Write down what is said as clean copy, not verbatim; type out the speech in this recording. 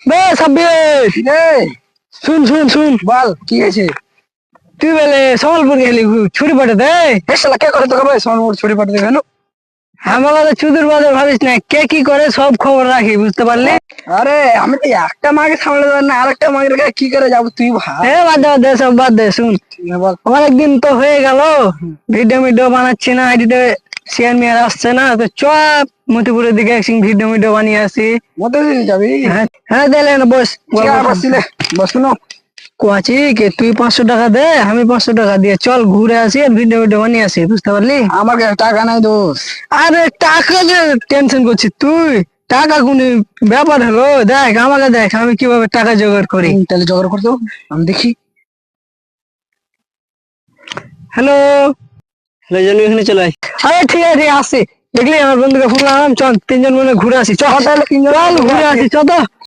বে সাব্বির, শুন শুন শুন, বল কি হয়েছে? তুই বলে সম্বলপুর গেলি ছুটি পাঠে দে। শালা কে করে তোকে ভাই সোনমুড় ছুটি পাঠাতে কেন? আমাকে চুদুর বাদে ভাবিস না, কে কি করে সব খবর রাখি, বুঝতে পারলি? আরে আমি তো একটা মাকে সামলে দেবেন না, আরেকটা মাকে কাছে কি করে যাবো তুই ভাব। বাদ দে বাদ দে, সব বাদ দে। শুন, বল। অনেকদিন তো হয়ে গেল ভিডিও ভিডিও বানাচ্ছি না, আইডিতে শেয়ার মেয়ার আসছে না, তো চ মতিপুরের দিকে একদিন ভিডিও ভিডিও বানিয়ে আসি। মতে যাবি? হ্যাঁ হ্যাঁ, দিলে না বস। বসছিলে বসুন। কোয়াছি কে তুই 500 টাকা দে, আমি 500 টাকা দিয়ে চল ঘুরে আসি আর ভিডিও ভিডিও বানিয়ে আসি, বুঝতে পারলি? আমার কাছে টাকা নাই দোষ। আরে টাকা যে টেনশন করছিস তুই, টাকা কোন ব্যাপার হলো? দেখ আমাকে, দেখ আমি কিভাবে টাকা জোগাড় করি। তাহলে জোগাড় করতে হবে, আমি দেখি। হ্যালো হ্যালো, জানি এখানে চলে আয়। আরে ঠিক আছে ঠিক আছে, আসছি। দেখলি আমার বন্ধুকে ফোন লাগালাম, চল তিনজন মিলে ঘুরে আসি। চল তাহলে তিনজন ঘুরে আসি, চল তো।